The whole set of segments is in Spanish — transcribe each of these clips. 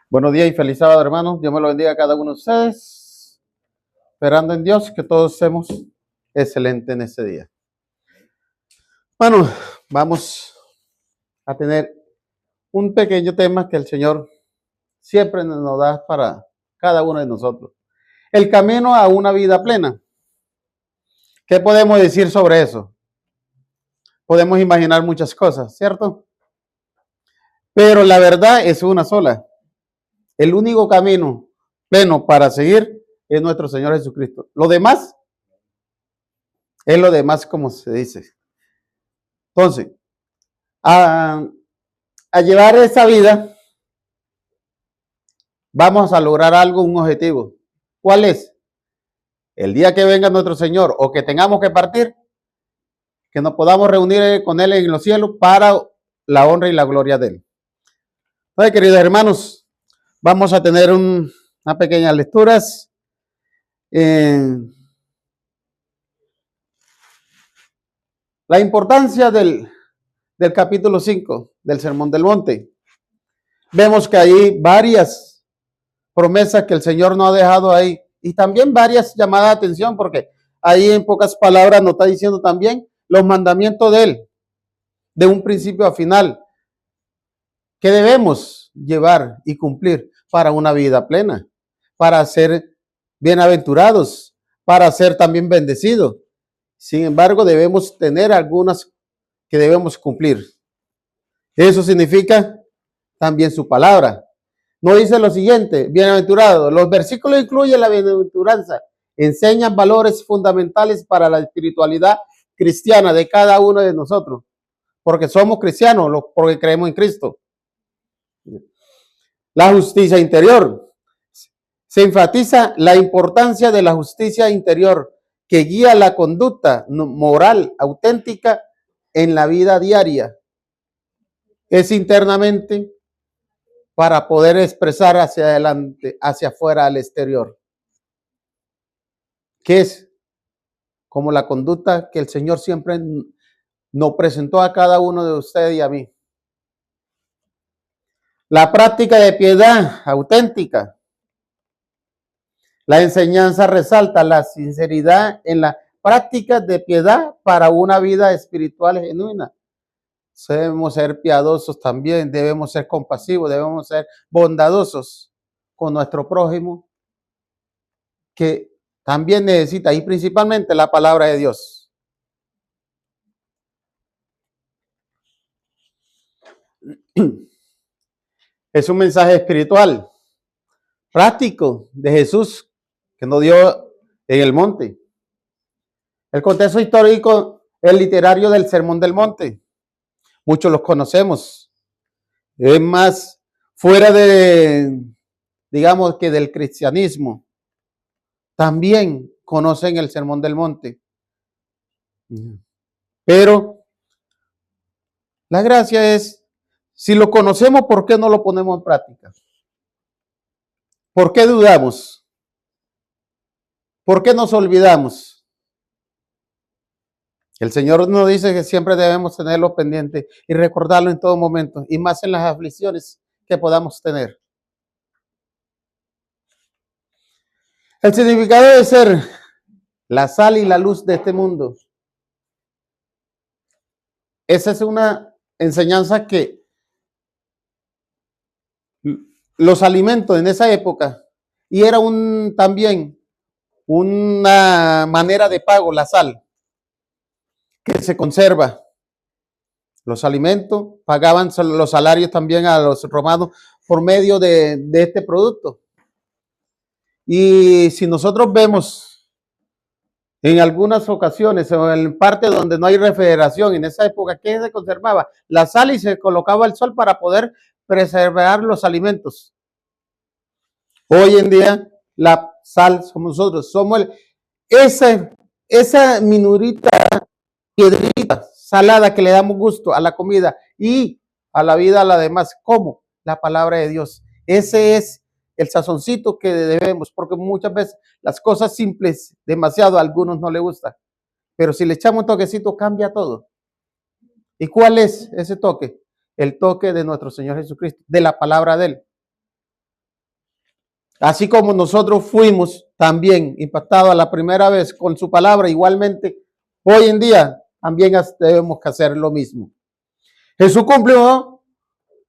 Buenos días y feliz sábado, hermanos. Dios me lo bendiga a cada uno de ustedes. Esperando en Dios que todos seamos excelentes en este día. Bueno, vamos a tener un pequeño tema que el Señor siempre nos da para cada uno de nosotros. El camino a una vida plena. ¿Qué podemos decir sobre eso? Podemos imaginar muchas cosas, ¿cierto? Pero la verdad es una sola. El único camino pleno para seguir es nuestro Señor Jesucristo. Lo demás es lo demás, como se dice. Entonces, a llevar esa vida, vamos a lograr algo, un objetivo. ¿Cuál es? El día que venga nuestro Señor o que tengamos que partir, que nos podamos reunir con Él en los cielos para la honra y la gloria de Él. Entonces, queridos hermanos, vamos a tener una pequeña lecturas. La importancia del capítulo 5 del Sermón del Monte. Vemos que hay varias promesas que el Señor nos ha dejado ahí y también varias llamadas de atención, porque ahí en pocas palabras nos está diciendo también los mandamientos de Él, de un principio a final, que debemos llevar y cumplir para una vida plena, para ser bienaventurados, para ser también bendecidos. Sin embargo, debemos tener algunas que debemos cumplir. Eso significa también su palabra. No dice lo siguiente, bienaventurado. Los versículos incluyen la bienaventuranza, enseñan valores fundamentales para la espiritualidad cristiana de cada uno de nosotros, porque somos cristianos, porque creemos en Cristo. La justicia interior. Se enfatiza la importancia de la justicia interior que guía la conducta moral auténtica en la vida diaria. Es internamente para poder expresar hacia adelante, hacia afuera, al exterior. Que es como la conducta que el Señor siempre nos presentó a cada uno de ustedes y a mí. La práctica de piedad auténtica. La enseñanza resalta la sinceridad en la práctica de piedad para una vida espiritual genuina. Debemos ser piadosos también, debemos ser compasivos, debemos ser bondadosos con nuestro prójimo, que también necesita, y principalmente la palabra de Dios. Es un mensaje espiritual, práctico de Jesús que nos dio en el monte. El contexto histórico, el literario del Sermón del Monte. Muchos los conocemos. Es más, fuera de, digamos que del cristianismo, también conocen el Sermón del Monte. Pero la gracia es, si lo conocemos, ¿por qué no lo ponemos en práctica? ¿Por qué dudamos? ¿Por qué nos olvidamos? El Señor nos dice que siempre debemos tenerlo pendiente y recordarlo en todo momento, y más en las aflicciones que podamos tener. El significado de ser la sal y la luz de este mundo. Esa es una enseñanza que los alimentos en esa época, y era también una manera de pago, la sal, que se conserva. Los alimentos, pagaban los salarios también a los romanos por medio de este producto. Y si nosotros vemos en algunas ocasiones, o en parte donde no hay refrigeración, en esa época, ¿qué se conservaba? La sal, y se colocaba al sol para poder preservar los alimentos. Hoy en día, la sal somos nosotros, somos esa minurita, piedrita salada que le damos gusto a la comida y a la vida, a la demás, como la palabra de Dios. Ese es el sazoncito que debemos, porque muchas veces las cosas simples, demasiado, a algunos no les gusta, pero si le echamos un toquecito, cambia todo. ¿Y cuál es ese toque? El toque de nuestro Señor Jesucristo, de la palabra de Él. Así como nosotros fuimos también impactados a la primera vez con su palabra, igualmente hoy en día también debemos que hacer lo mismo. Jesús cumplió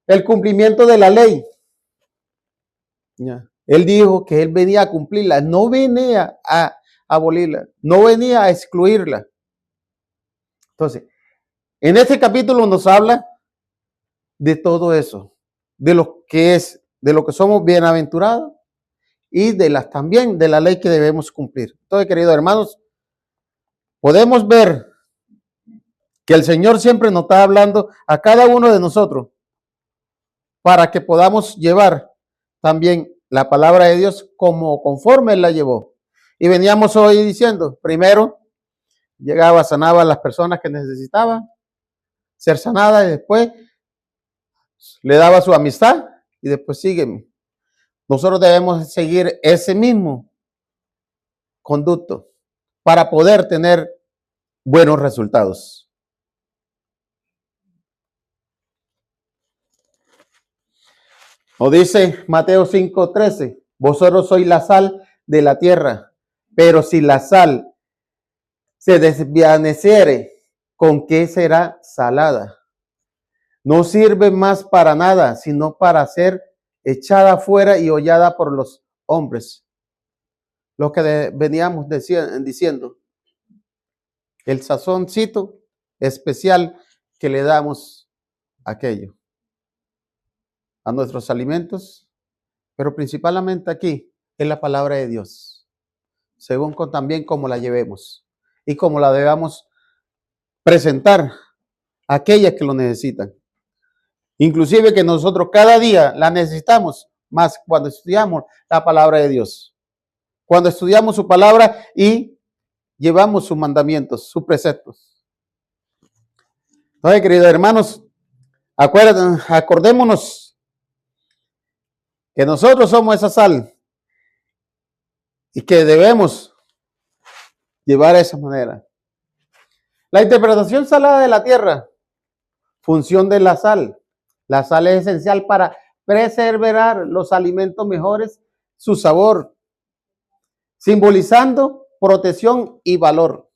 el cumplimiento de la ley. Ya. Él dijo que él venía a cumplirla, no venía a abolirla, no venía a excluirla. Entonces, en este capítulo nos habla de todo eso, de lo que es, de lo que somos bienaventurados y de las también de la ley que debemos cumplir. Entonces, queridos hermanos, podemos ver que el Señor siempre nos está hablando a cada uno de nosotros para que podamos llevar también la palabra de Dios como conforme Él la llevó. Y veníamos hoy diciendo, primero llegaba, sanaba a las personas que necesitaban ser sanadas y después le daba su amistad y después sígueme. Nosotros debemos seguir ese mismo conducto para poder tener buenos resultados. Nos dice Mateo 5:13, vosotros sois la sal de la tierra, pero si la sal se desvaneciere, ¿con qué será salada? No sirve más para nada, sino para ser echada afuera y hollada por los hombres. Lo que veníamos diciendo, el sazoncito especial que le damos a aquello, a nuestros alimentos, pero principalmente aquí es la palabra de Dios, según también cómo la llevemos y cómo la debamos presentar a aquellas que lo necesitan. Inclusive que nosotros cada día la necesitamos más cuando estudiamos la palabra de Dios. Cuando estudiamos su palabra y llevamos sus mandamientos, sus preceptos. Entonces, queridos hermanos, acordémonos que nosotros somos esa sal y que debemos llevar de esa manera. La interpretación salada de la tierra, función de la sal. La sal es esencial para preservar los alimentos mejores, su sabor, simbolizando protección y valor.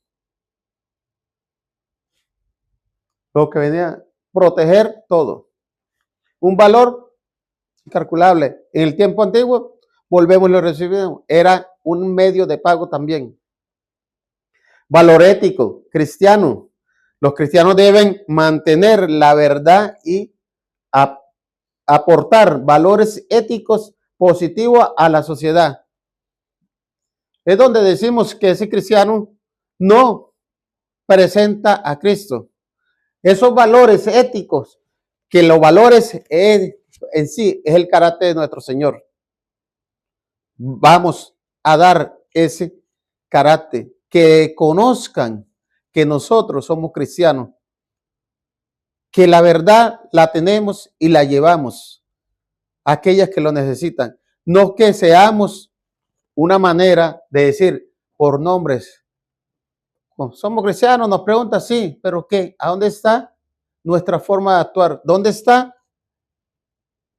Lo que venía a proteger todo. Un valor incalculable. En el tiempo antiguo, volvemos y lo recibimos. Era un medio de pago también. Valor ético, cristiano. Los cristianos deben mantener la verdad y aportar valores éticos positivos a la sociedad. Es donde decimos que ese cristiano no presenta a Cristo. Esos valores éticos, que los valores en sí es el carácter de nuestro Señor. Vamos a dar ese carácter, que conozcan que nosotros somos cristianos, que la verdad la tenemos y la llevamos a aquellas que lo necesitan. No que seamos una manera de decir por nombres. Somos cristianos, nos pregunta, sí, pero ¿qué? ¿A dónde está nuestra forma de actuar? ¿Dónde está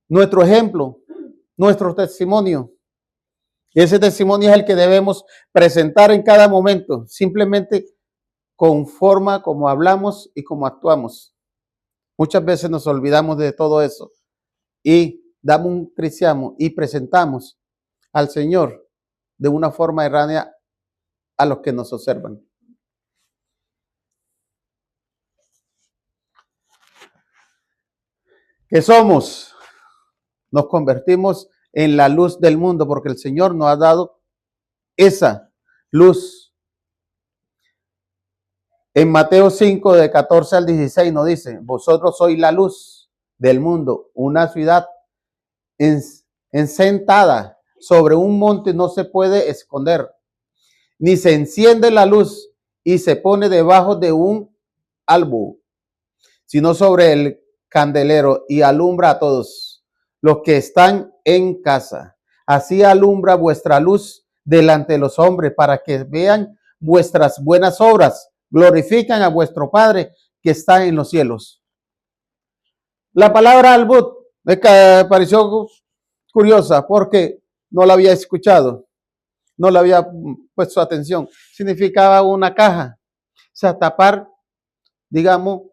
nuestro ejemplo, nuestro testimonio? Y ese testimonio es el que debemos presentar en cada momento, simplemente con forma como hablamos y como actuamos. Muchas veces nos olvidamos de todo eso y damos un cristiano y presentamos al Señor de una forma errónea a los que nos observan. ¿Qué somos? Nos convertimos en la luz del mundo porque el Señor nos ha dado esa luz. En Mateo 5, de 14 al 16 nos dice, vosotros sois la luz del mundo. Una ciudad ensentada sobre un monte no se puede esconder, ni se enciende la luz y se pone debajo de un albo, sino sobre el candelero y alumbra a todos los que están en casa. Así alumbra vuestra luz delante de los hombres para que vean vuestras buenas obras, glorifican a vuestro Padre que está en los cielos. La palabra albut me pareció curiosa porque no la había escuchado, no le había puesto atención. Significaba una caja, o sea, tapar, digamos,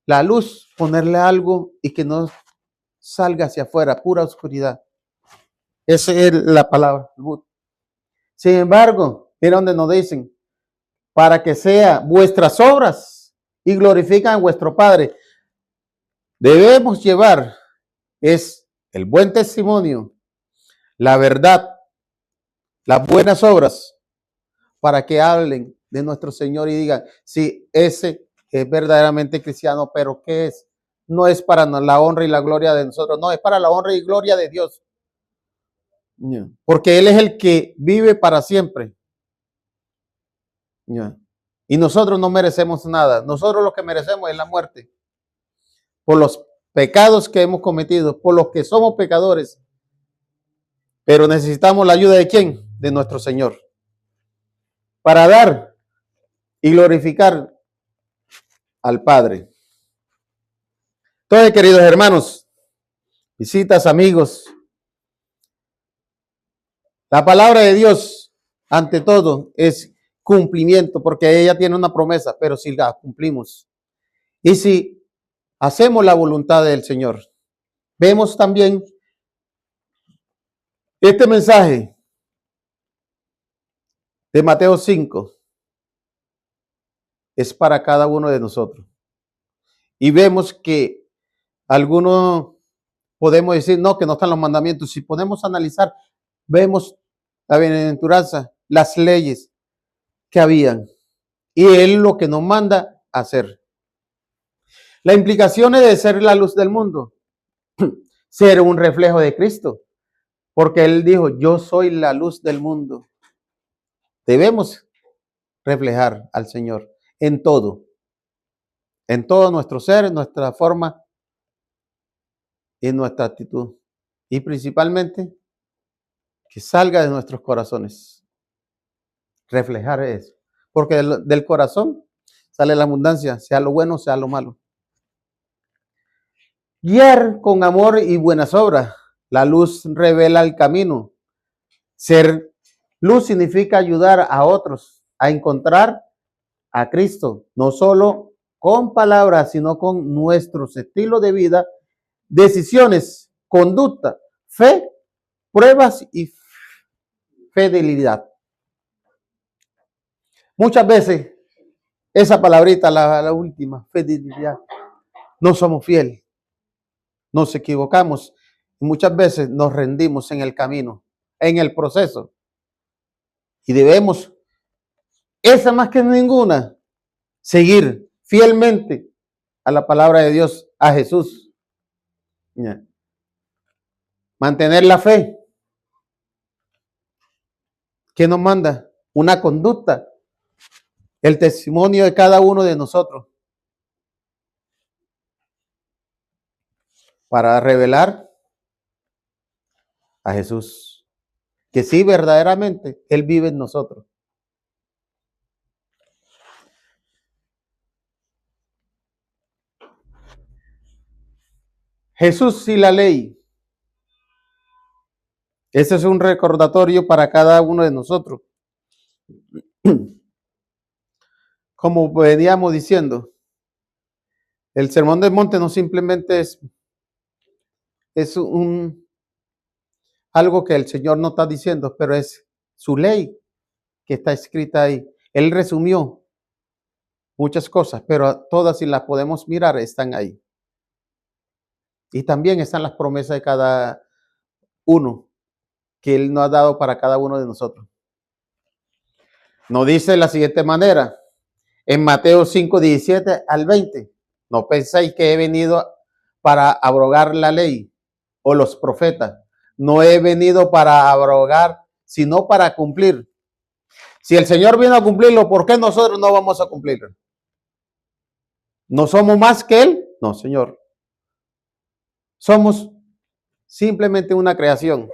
la luz, ponerle algo y que no salga hacia afuera, pura oscuridad. Esa es la palabra. Sin embargo, mira donde nos dicen, para que sea vuestras obras y glorifican a vuestro Padre. Debemos llevar es el buen testimonio, la verdad, las buenas obras, para que hablen de nuestro Señor y digan, si ese es verdaderamente cristiano, pero ¿qué es? No es para la honra y la gloria de nosotros, no, es para la honra y gloria de Dios. Porque Él es el que vive para siempre. Y nosotros no merecemos nada. Nosotros lo que merecemos es la muerte. Por los pecados que hemos cometido, por los que somos pecadores. Pero necesitamos la ayuda de ¿quién? De nuestro Señor. Para dar y glorificar al Padre. Entonces, queridos hermanos, visitas, amigos, la palabra de Dios, ante todo, es cumplimiento, porque ella tiene una promesa, pero si la cumplimos y si hacemos la voluntad del Señor, vemos también este mensaje de Mateo 5 es para cada uno de nosotros. Y vemos que algunos podemos decir, no, que no están los mandamientos. Si podemos analizar, vemos la bienaventuranza, las leyes que habían. Y Él lo que nos manda a hacer. La implicación es de ser la luz del mundo. Ser un reflejo de Cristo. Porque Él dijo, yo soy la luz del mundo. Debemos reflejar al Señor en todo nuestro ser, en nuestra forma y en nuestra actitud. Y principalmente, que salga de nuestros corazones. Reflejar eso. Porque del corazón sale la abundancia, sea lo bueno, sea lo malo. Guiar con amor y buenas obras. La luz revela el camino. Ser luz significa ayudar a otros a encontrar a Cristo, no solo con palabras, sino con nuestros estilos de vida, decisiones, conducta, fe, pruebas y fidelidad. Muchas veces esa palabrita, la última, fidelidad, no somos fieles, nos equivocamos y muchas veces nos rendimos en el camino, en el proceso. Y debemos, esa más que ninguna, seguir fielmente a la palabra de Dios, a Jesús. Mantener la fe. ¿Qué nos manda? Una conducta. El testimonio de cada uno de nosotros. Para revelar a Jesús. Que sí, verdaderamente, Él vive en nosotros. Jesús y la ley. Ese es un recordatorio para cada uno de nosotros. Como veníamos diciendo, el Sermón del Monte no simplemente es algo que el Señor no está diciendo, pero es su ley que está escrita ahí. Él resumió muchas cosas, pero todas, si las podemos mirar, están ahí. Y también están las promesas de cada uno que Él nos ha dado para cada uno de nosotros. Nos dice de la siguiente manera, en Mateo 5, 17 al 20, no penséis que he venido para abrogar la ley o los profetas. No he venido para abrogar, sino para cumplir. Si el Señor vino a cumplirlo, ¿por qué nosotros no vamos a cumplirlo? ¿No somos más que Él? No, Señor. Somos simplemente una creación.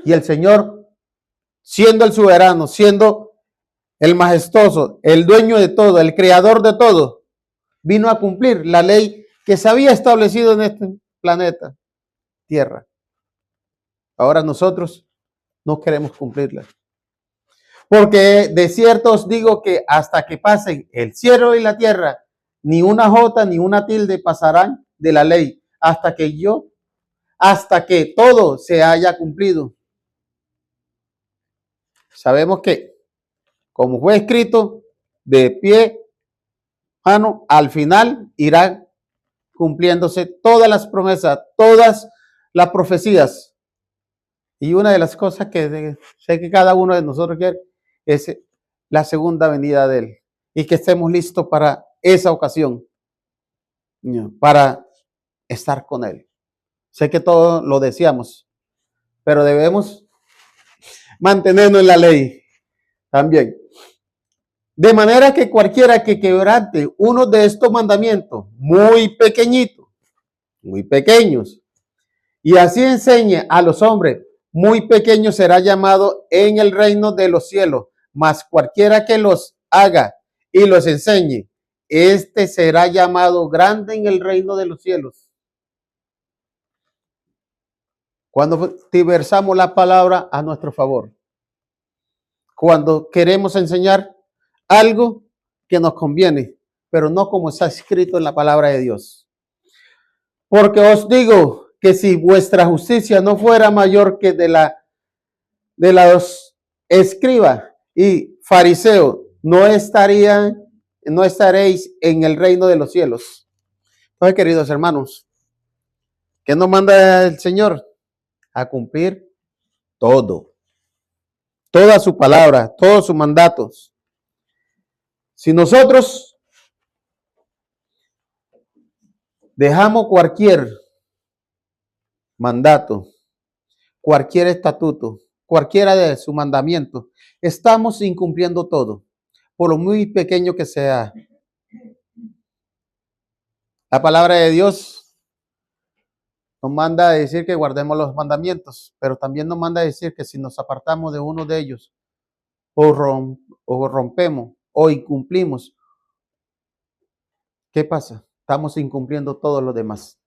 Y el Señor, siendo el soberano, siendo el majestuoso, el dueño de todo, el creador de todo, vino a cumplir la ley que se había establecido en este planeta, Tierra. Ahora nosotros no queremos cumplirla. Porque de cierto os digo que hasta que pasen el cielo y la tierra, ni una jota ni una tilde pasarán de la ley, hasta que todo se haya cumplido. Sabemos que, como fue escrito, de pie, mano, al final irán cumpliéndose todas las promesas, todas las profecías. Y una de las cosas que sé que cada uno de nosotros quiere es la segunda venida de Él. Y que estemos listos para esa ocasión, para estar con Él. Sé que todos lo deseamos, pero debemos mantenernos en la ley también. De manera que cualquiera que quebrante uno de estos mandamientos, muy pequeñitos, muy pequeños, y así enseñe a los hombres, muy pequeño será llamado en el reino de los cielos, mas cualquiera que los haga y los enseñe, este será llamado grande en el reino de los cielos. Cuando diversamos la palabra a nuestro favor, cuando queremos enseñar algo que nos conviene, pero no como está escrito en la palabra de Dios. Porque os digo que si vuestra justicia no fuera mayor que de los escribas y fariseos, no estaréis en el reino de los cielos. Entonces, queridos hermanos, ¿qué nos manda el Señor? A cumplir todo, toda su palabra, todos sus mandatos. Si nosotros dejamos cualquier mandato, cualquier estatuto, cualquiera de sus mandamientos, estamos incumpliendo todo, por lo muy pequeño que sea. La palabra de Dios nos manda a decir que guardemos los mandamientos, pero también nos manda a decir que si nos apartamos de uno de ellos, o rompemos, o incumplimos, ¿qué pasa? Estamos incumpliendo todos los demás.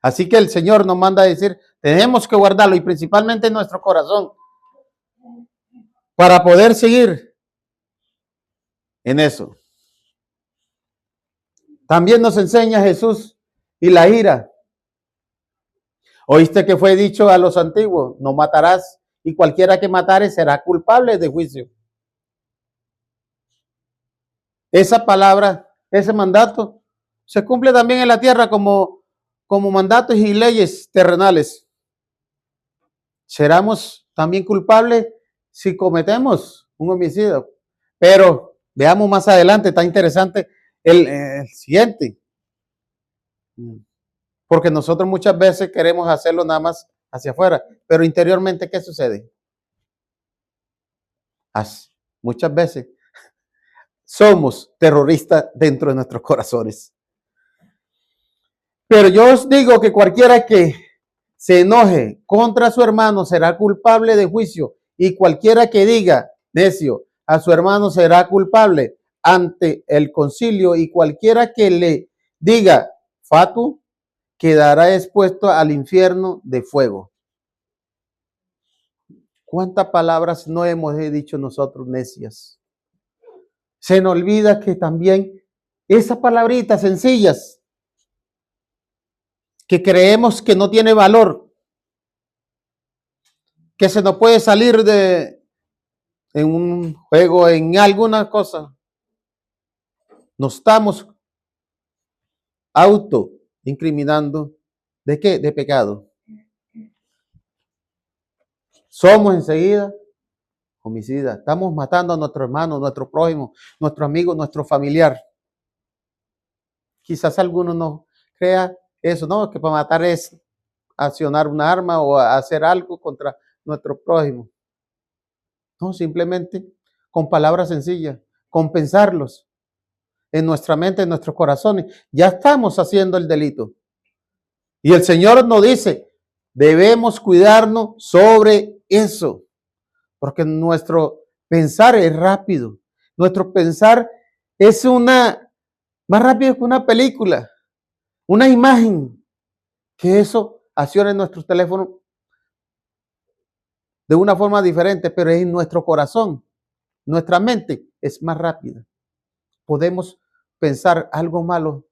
Así que el Señor nos manda a decir, tenemos que guardarlo y principalmente en nuestro corazón para poder seguir en eso. También nos enseña Jesús y la ira. Oíste que fue dicho a los antiguos, no matarás y cualquiera que matare será culpable de juicio. Esa palabra, ese mandato, se cumple también en la tierra como mandatos y leyes terrenales. Seremos también culpables si cometemos un homicidio. Pero veamos más adelante, está interesante el siguiente. Porque nosotros muchas veces queremos hacerlo nada más hacia afuera, pero interiormente, ¿qué sucede? Muchas veces somos terroristas dentro de nuestros corazones. Pero yo os digo que cualquiera que se enoje contra su hermano será culpable de juicio, y cualquiera que diga necio a su hermano será culpable ante el concilio, y cualquiera que le diga fatu quedará expuesto al infierno de fuego. ¿Cuántas palabras no hemos dicho nosotros necias? Se nos olvida que también esas palabritas sencillas que creemos que no tiene valor, que se nos puede salir en un juego, en alguna cosa, nos estamos auto incriminando. ¿De qué? De pecado. Somos enseguida homicidas. Estamos matando a nuestro hermano, nuestro prójimo, nuestro amigo, nuestro familiar. Quizás alguno no crea eso, no, que para matar es accionar una arma o hacer algo contra nuestro prójimo. No, simplemente con palabras sencillas, con pensarlos en nuestra mente, en nuestros corazones, ya estamos haciendo el delito. Y el Señor nos dice, debemos cuidarnos sobre eso, porque nuestro pensar es rápido. Nuestro pensar es más rápido que una película, una imagen, que eso acciona en nuestros teléfonos de una forma diferente, pero es en nuestro corazón. Nuestra mente es más rápida. Podemos pensar algo malo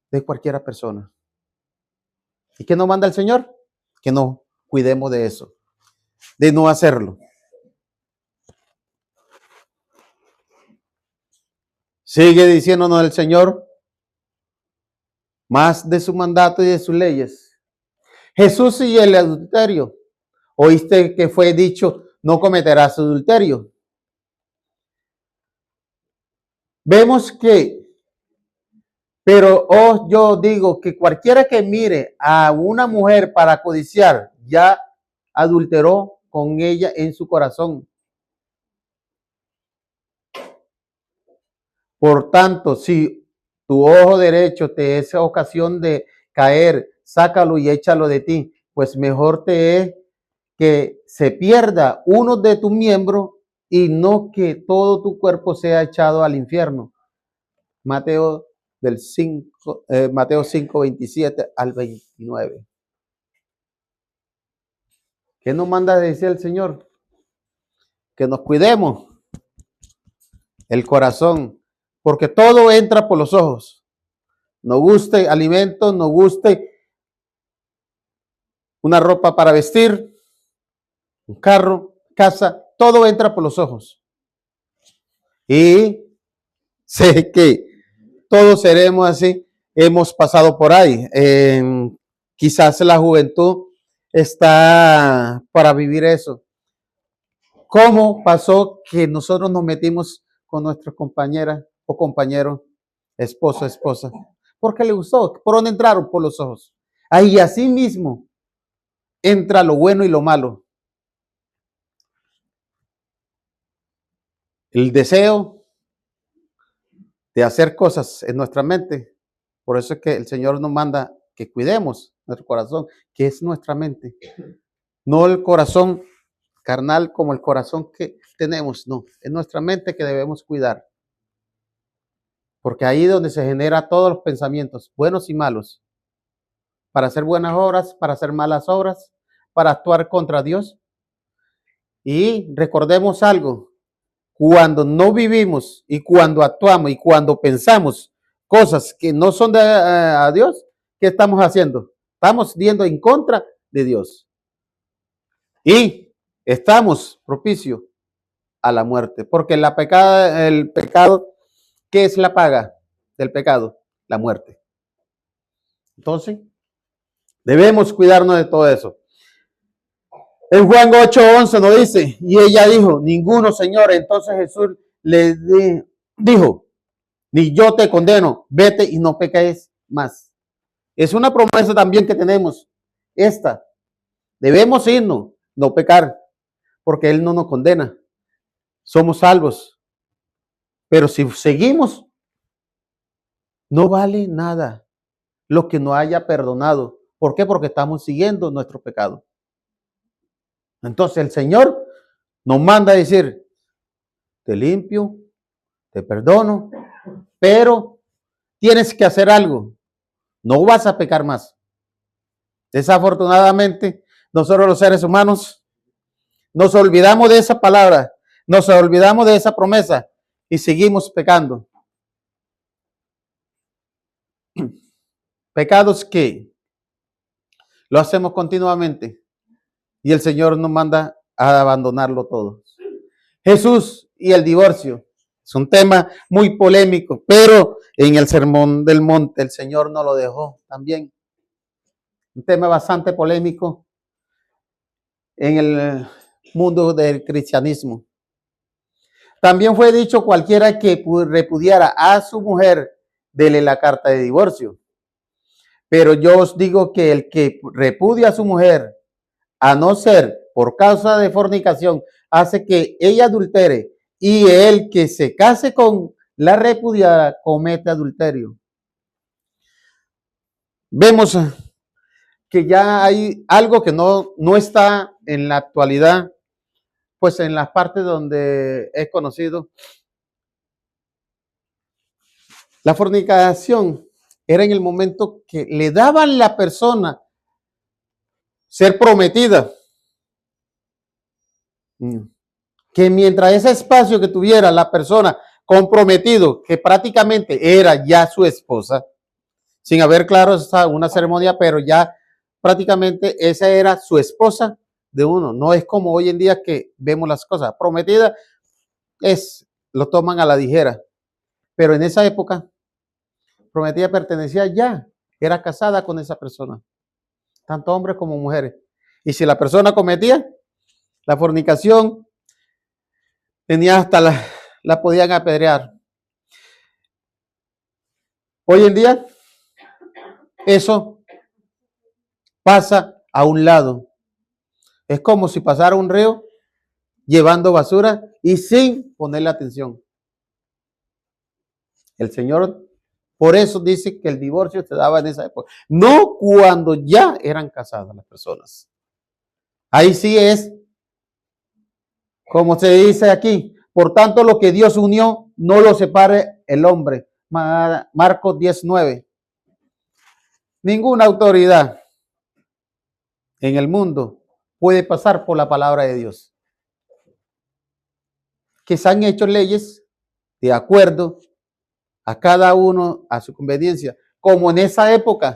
de cualquier persona. ¿Y qué nos manda el Señor? Que nos cuidemos de eso, de no hacerlo. Sigue diciéndonos el Señor más de su mandato y de sus leyes. Jesús y el adulterio. Oíste que fue dicho, no cometerás adulterio. Vemos que, pero yo digo que cualquiera que mire a una mujer para codiciar, ya adulteró con ella en su corazón. Por tanto, si tu ojo derecho te es ocasión de caer, sácalo y échalo de ti, pues mejor te es que se pierda uno de tus miembros y no que todo tu cuerpo sea echado al infierno. Mateo 5, 27 al 29. ¿Qué nos manda a decir el Señor? Que nos cuidemos el corazón, porque todo entra por los ojos. Nos guste alimento, nos guste una ropa para vestir, un carro, casa, todo entra por los ojos. Y sé que todos seremos así, hemos pasado por ahí. Quizás la juventud está para vivir eso. ¿Cómo pasó que nosotros nos metimos con nuestras compañeras o compañeros, esposo, esposa? Porque le gustó. ¿Por dónde entraron? Por los ojos. Ahí así mismo entra lo bueno y lo malo. El deseo de hacer cosas en nuestra mente. Por eso es que el Señor nos manda que cuidemos nuestro corazón, que es nuestra mente. No el corazón carnal como el corazón que tenemos, no. Es nuestra mente que debemos cuidar. Porque ahí es donde se genera todos los pensamientos, buenos y malos. Para hacer buenas obras, para hacer malas obras, para actuar contra Dios. Y recordemos algo, cuando no vivimos y cuando actuamos y cuando pensamos cosas que no son de a Dios, ¿qué estamos haciendo? Estamos yendo en contra de Dios. Y estamos propicio a la muerte, porque el pecado, ¿qué es la paga del pecado? La muerte. Entonces, debemos cuidarnos de todo eso. En Juan 8:11 nos dice, y ella dijo, ninguno, Señor. Entonces Jesús le dijo, ni yo te condeno, vete y no peques más. Es una promesa también que tenemos, esta. Debemos irnos, no pecar, porque Él no nos condena. Somos salvos. Pero si seguimos, no vale nada lo que no haya perdonado. ¿Por qué? Porque estamos siguiendo nuestro pecado. Entonces el Señor nos manda a decir, te limpio, te perdono, pero tienes que hacer algo. No vas a pecar más. Desafortunadamente, nosotros los seres humanos nos olvidamos de esa palabra, nos olvidamos de esa promesa y seguimos pecando. Pecados que lo hacemos continuamente y el Señor nos manda a abandonarlo todo. Jesús y el divorcio es un tema muy polémico, pero en el Sermón del Monte el Señor nos lo dejó también. Un tema bastante polémico en el mundo del cristianismo. También fue dicho cualquiera que repudiara a su mujer, dele la carta de divorcio. Pero yo os digo que el que repudia a su mujer, a no ser por causa de fornicación, hace que ella adultere, y el que se case con la repudiada comete adulterio. Vemos que ya hay algo que no está en la actualidad, pues en las partes donde he conocido. La fornicación era en el momento que le daban a la persona ser prometida Que mientras ese espacio que tuviera la persona comprometido, que prácticamente era ya su esposa, sin haber, claro, una ceremonia, pero ya prácticamente esa era su esposa de uno. No es como hoy en día que vemos las cosas. Prometida lo toman a la ligera. Pero en esa época, prometida pertenecía ya, era casada con esa persona, tanto hombres como mujeres. Y si la persona cometía la fornicación, tenía hasta la podían apedrear. Hoy en día, eso pasa a un lado. Es como si pasara un río llevando basura y sin ponerle atención. El Señor, por eso dice que el divorcio se daba en esa época, no cuando ya eran casadas las personas. Ahí sí es, como se dice aquí, por tanto lo que Dios unió, no lo separe el hombre. Marcos 10:9. Ninguna autoridad en el mundo puede pasar por la palabra de Dios. Que se han hecho leyes de acuerdo a cada uno a su conveniencia, como en esa época.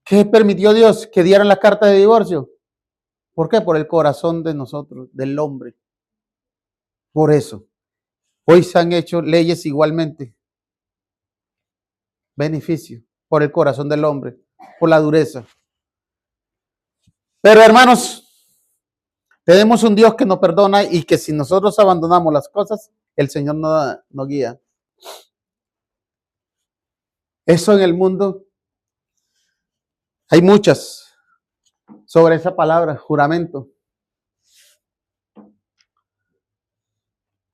¿Qué permitió Dios? Que dieran la carta de divorcio. ¿Por qué? Por el corazón de nosotros, del hombre. Por eso. Hoy se han hecho leyes igualmente. Beneficio. Por el corazón del hombre. Por la dureza. Pero hermanos, tenemos un Dios que nos perdona y que si nosotros abandonamos las cosas, el Señor nos guía. Eso en el mundo hay muchas sobre esa palabra, juramento.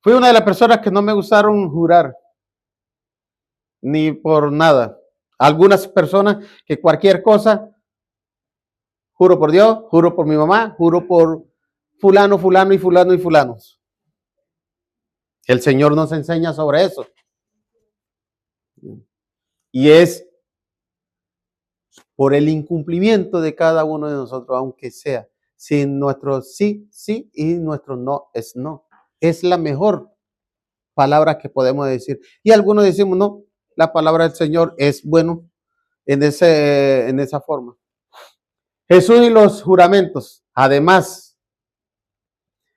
Fui una de las personas que no me gustaron jurar, ni por nada. Algunas personas que cualquier cosa, juro por Dios, juro por mi mamá, juro por fulano, fulano y fulano y fulanos. El Señor nos enseña sobre eso. Y es por el incumplimiento de cada uno de nosotros, aunque sea, sin nuestro sí, sí y nuestro no es no. Es la mejor palabra que podemos decir. Y algunos decimos, no, la palabra del Señor es bueno en esa forma. Jesús y los juramentos. Además,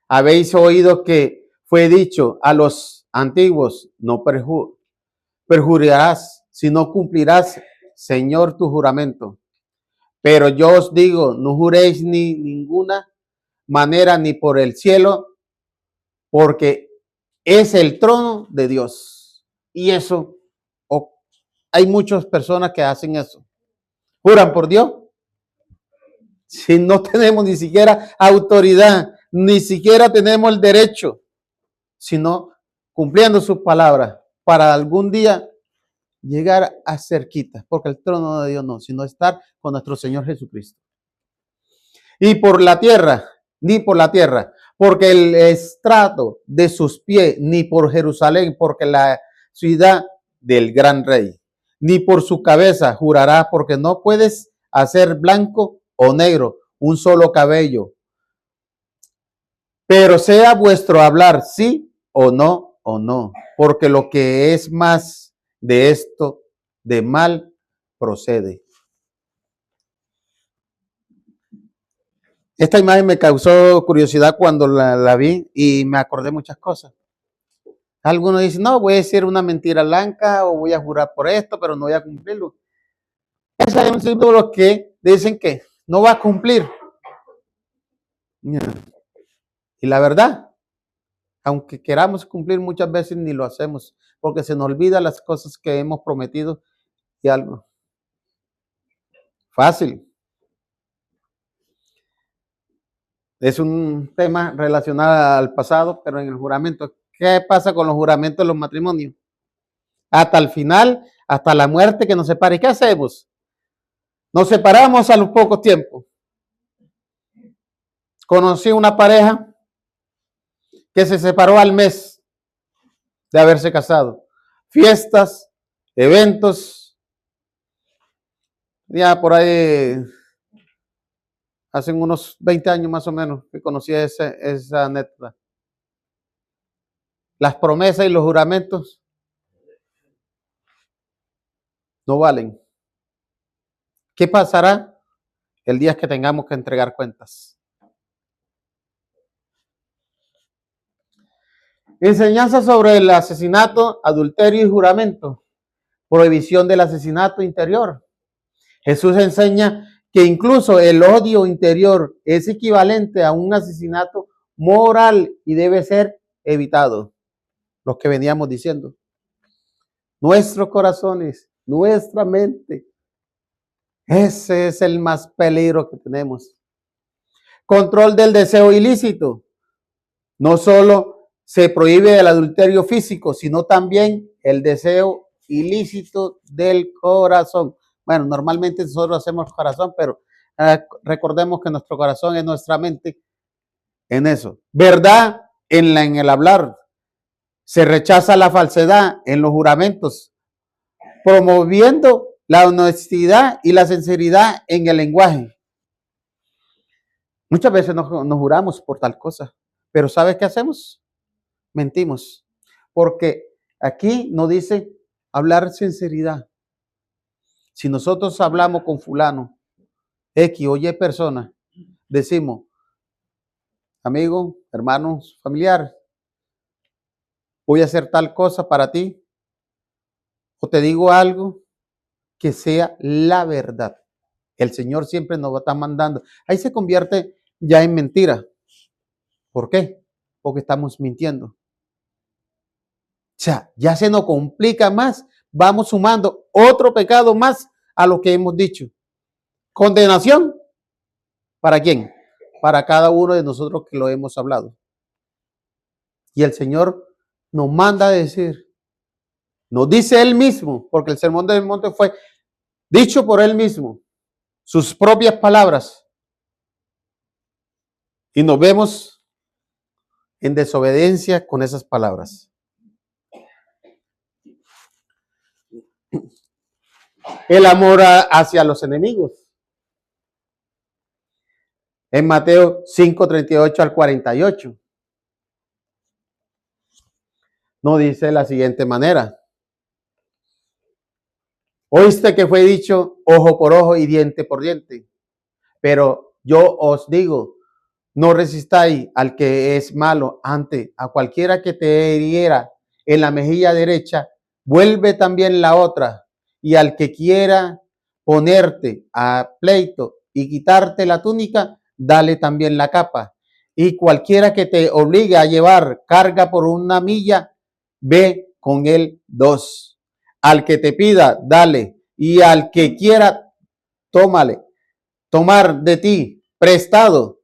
habéis oído que fue dicho a los antiguos, no perjurarás, sino cumplirás, Señor, tu juramento. Pero yo os digo, no juréis ni ninguna manera ni por el cielo, porque es el trono de Dios. Y eso, hay muchas personas que hacen eso. Juran por Dios. Si no tenemos ni siquiera autoridad, ni siquiera tenemos el derecho, sino cumpliendo sus palabras para algún día llegar a cerquita, porque el trono de Dios no, sino estar con nuestro Señor Jesucristo. Y por la tierra, ni por la tierra, porque el estrato de sus pies, ni por Jerusalén, porque la ciudad del gran rey, ni por su cabeza jurará, porque no puedes hacer blanco o negro un solo cabello. Pero sea vuestro hablar sí o no, porque lo que es más de esto, de mal procede. Esta imagen me causó curiosidad cuando la vi y me acordé muchas cosas. Algunos dicen, no, voy a decir una mentira blanca o voy a jurar por esto, pero no voy a cumplirlo. Ese es un símbolo que dicen que no va a cumplir. Y la verdad, aunque queramos cumplir muchas veces ni lo hacemos, porque se nos olvida las cosas que hemos prometido y algo. Fácil. Es un tema relacionado al pasado, pero en el juramento. ¿Qué pasa con los juramentos de los matrimonios? Hasta el final, hasta la muerte que nos separe. ¿Qué hacemos? Nos separamos a los pocos tiempos. Conocí una pareja que se separó al mes de haberse casado. Fiestas, eventos. Ya por ahí hace unos 20 años más o menos que conocí esa anécdota. Las promesas y los juramentos no valen. ¿Qué pasará el día que tengamos que entregar cuentas? Enseñanza sobre el asesinato, adulterio y juramento. Prohibición del asesinato interior. Jesús enseña que incluso el odio interior es equivalente a un asesinato moral y debe ser evitado. Lo que veníamos diciendo. Nuestros corazones, nuestra mente. Ese es el más peligro que tenemos. Control del deseo ilícito. No solo se prohíbe el adulterio físico, sino también el deseo ilícito del corazón. Bueno, normalmente nosotros hacemos corazón, pero recordemos que nuestro corazón es nuestra mente en eso. Verdad en el hablar. Se rechaza la falsedad en los juramentos, promoviendo la honestidad y la sinceridad en el lenguaje. Muchas veces nos juramos por tal cosa, pero ¿sabes qué hacemos? Mentimos, porque aquí nos dice hablar sinceridad. Si nosotros hablamos con fulano, X o Y persona, decimos, amigo, hermano, familiar, voy a hacer tal cosa para ti, o te digo algo que sea la verdad. El Señor siempre nos va a estar mandando. Ahí se convierte ya en mentira. ¿Por qué? Porque estamos mintiendo. O sea, ya se nos complica más. Vamos sumando otro pecado más a lo que hemos dicho. Condenación. ¿Para quién? Para cada uno de nosotros que lo hemos hablado. Y el Señor nos manda a decir, nos dice Él mismo, porque el sermón del monte fue dicho por Él mismo, sus propias palabras. Y nos vemos en desobediencia con esas palabras. El amor hacia los enemigos. En Mateo 5:38 al 48. Nos dice de la siguiente manera. Oíste que fue dicho ojo por ojo y diente por diente. Pero yo os digo, no resistáis al que es malo, ante a cualquiera que te hiriera en la mejilla derecha, vuelve también la otra, y al que quiera ponerte a pleito y quitarte la túnica, dale también la capa. Y cualquiera que te obligue a llevar carga por una milla, ve con él 2. Al que te pida, dale, y al que quiera, tómale. Tomar de ti prestado,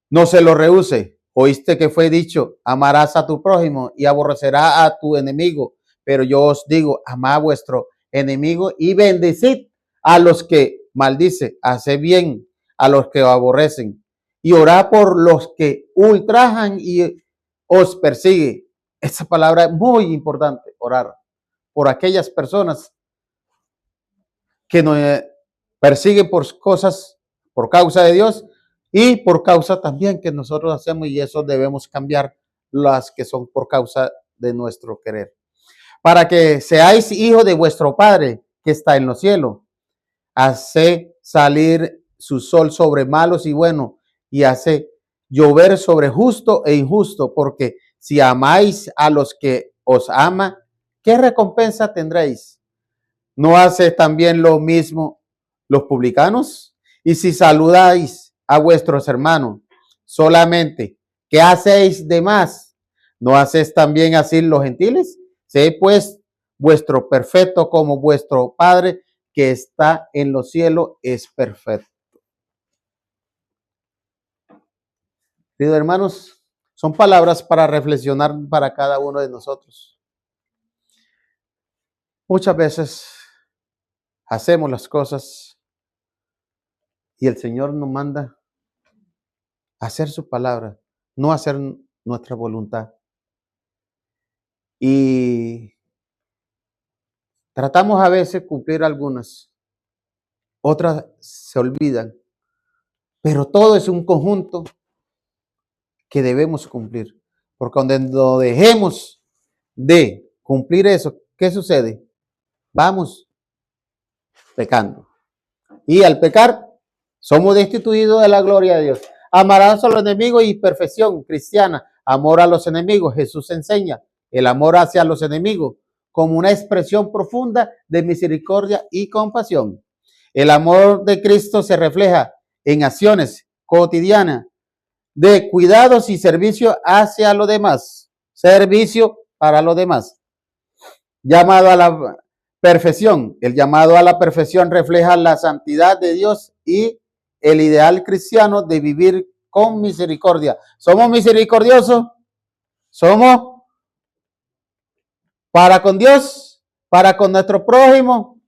no se lo rehúse. Oíste que fue dicho, amarás a tu prójimo y aborrecerás a tu enemigo. Pero yo os digo, amad a vuestro enemigo y bendecid a los que maldice, haced bien a los que aborrecen y orad por los que ultrajan y os persigue. Esa palabra es muy importante, orar por aquellas personas que nos persiguen por cosas, por causa de Dios y por causa también que nosotros hacemos, y eso debemos cambiar las que son por causa de nuestro querer. Para que seáis hijos de vuestro Padre que está en los cielos. Hace salir su sol sobre malos y buenos y hace llover sobre justo e injusto, porque si amáis a los que os ama, ¿qué recompensa tendréis? ¿No hace también lo mismo los publicanos? Y si saludáis a vuestros hermanos solamente, ¿qué hacéis de más? ¿No hacéis también así los gentiles? Sé pues vuestro perfecto como vuestro Padre que está en los cielos es perfecto. Queridos hermanos, son palabras para reflexionar para cada uno de nosotros. Muchas veces hacemos las cosas y el Señor nos manda a hacer su palabra, no hacer nuestra voluntad. Y tratamos a veces cumplir algunas, otras se olvidan. Pero todo es un conjunto que debemos cumplir. Porque cuando dejemos de cumplir eso, ¿qué sucede? Vamos pecando. Y al pecar, somos destituidos de la gloria de Dios. Amarás a los enemigos y perfección cristiana. Amor a los enemigos. Jesús enseña el amor hacia los enemigos como una expresión profunda de misericordia y compasión. El amor de Cristo se refleja en acciones cotidianas de cuidados y servicio hacia los demás. Servicio para los demás. Llamado a la perfección. El llamado a la perfección refleja la santidad de Dios y el ideal cristiano de vivir con misericordia. ¿Somos misericordiosos? ¿Somos para con Dios? ¿Para con nuestro prójimo?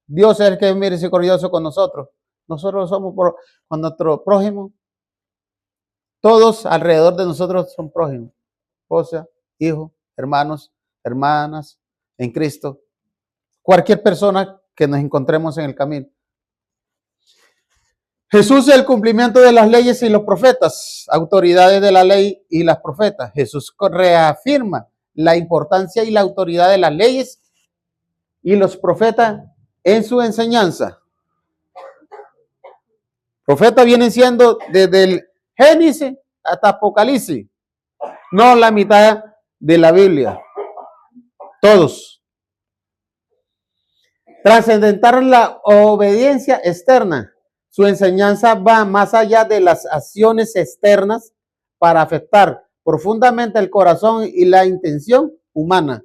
Dios es el que es misericordioso con nosotros. Nosotros somos con nuestro prójimo. Todos alrededor de nosotros son prójimos. Esposa, hijo, hermanos, hermanas en Cristo. Cualquier persona que nos encontremos en el camino. Jesús es el cumplimiento de las leyes y los profetas, autoridades de la ley y las profetas. Jesús reafirma la importancia y la autoridad de las leyes y los profetas en su enseñanza. Profetas vienen siendo desde el Génesis hasta Apocalipsis, no la mitad de la Biblia, todos. Trascendental la obediencia externa. Su enseñanza va más allá de las acciones externas para afectar profundamente el corazón y la intención humana.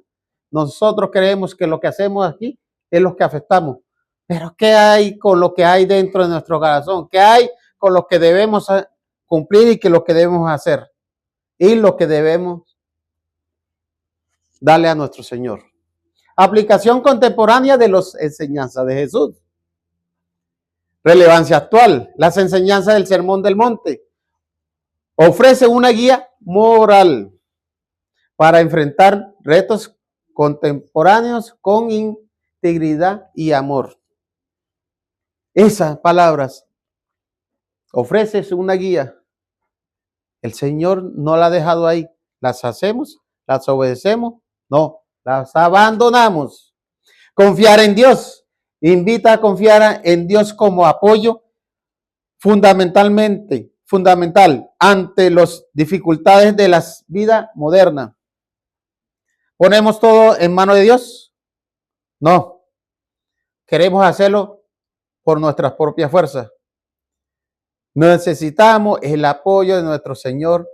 Nosotros creemos que lo que hacemos aquí es lo que afectamos. Pero ¿qué hay con lo que hay dentro de nuestro corazón? ¿Qué hay con lo que debemos cumplir y que lo que debemos hacer? Y lo que debemos darle a nuestro Señor. Aplicación contemporánea de las enseñanzas de Jesús. Relevancia actual. Las enseñanzas del Sermón del Monte ofrece una guía moral para enfrentar retos contemporáneos con integridad y amor. Esas palabras ofrece una guía. El Señor no la ha dejado ahí. Las hacemos, las obedecemos, no, las abandonamos. Confiar en Dios. Invita a confiar en Dios como apoyo fundamental ante las dificultades de la vida moderna. ¿Ponemos todo en manos de Dios? No. Queremos hacerlo por nuestras propias fuerzas. Necesitamos el apoyo de nuestro Señor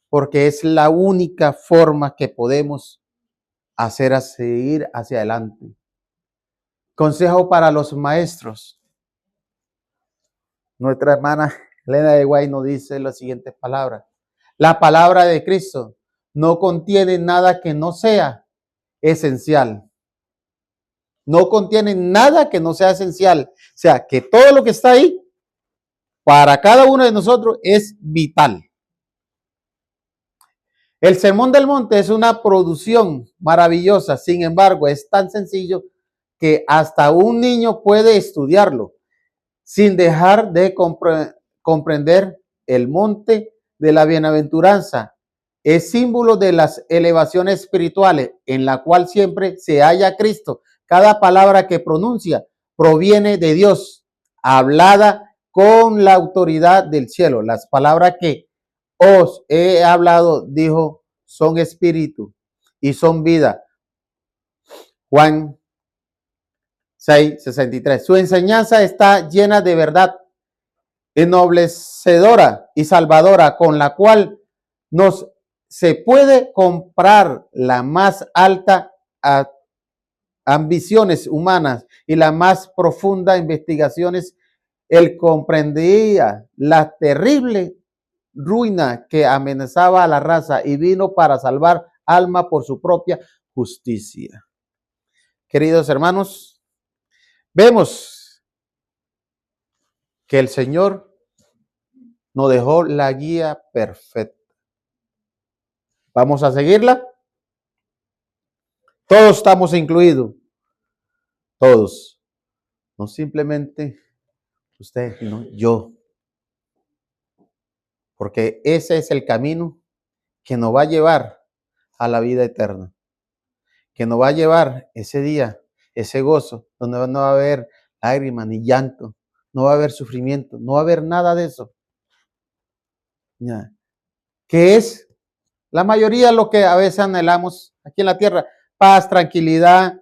porque es la única forma que podemos hacer a seguir hacia adelante. Consejo para los maestros. Nuestra hermana Elena de Guay nos dice las siguientes palabras. La palabra de Cristo no contiene nada que no sea esencial. No contiene nada que no sea esencial. O sea, que todo lo que está ahí, para cada uno de nosotros, es vital. El Sermón del Monte es una producción maravillosa. Sin embargo, es tan sencillo que hasta un niño puede estudiarlo sin dejar de comprender el monte de la bienaventuranza. Es símbolo de las elevaciones espirituales en la cual siempre se halla Cristo. Cada palabra que pronuncia proviene de Dios, hablada con la autoridad del cielo. Las palabras que os he hablado, dijo, son espíritu y son vida. Juan 6:63. Su enseñanza está llena de verdad, ennoblecedora y salvadora, con la cual se puede comprar la más alta ambiciones humanas y las más profundas investigaciones. Él comprendía la terrible ruina que amenazaba a la raza y vino para salvar alma por su propia justicia. Queridos hermanos, vemos que el Señor nos dejó la guía perfecta. ¿Vamos a seguirla? Todos estamos incluidos. Todos. No simplemente usted, sino yo. porque ese es el camino que nos va a llevar a la vida eterna, que nos va a llevar ese día, ese gozo, donde no va a haber lágrimas ni llanto, no va a haber sufrimiento, no va a haber nada de eso. Ya. Que es la mayoría lo que a veces anhelamos aquí en la tierra: paz, tranquilidad,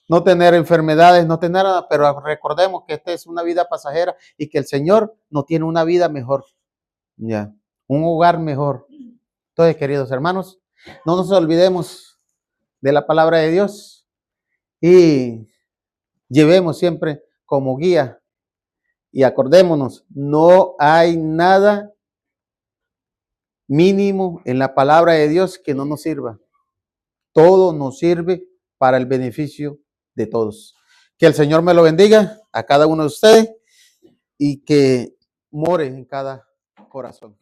no tener enfermedades, no tener nada, pero recordemos que esta es una vida pasajera y que el Señor no tiene una vida mejor, ya, un hogar mejor. Entonces, queridos hermanos, no nos olvidemos de la palabra de Dios y llevemos siempre como guía y acordémonos, no hay nada mínimo en la palabra de Dios que no nos sirva. Todo nos sirve para el beneficio de todos. Que el Señor me lo bendiga a cada uno de ustedes y que more en cada corazón.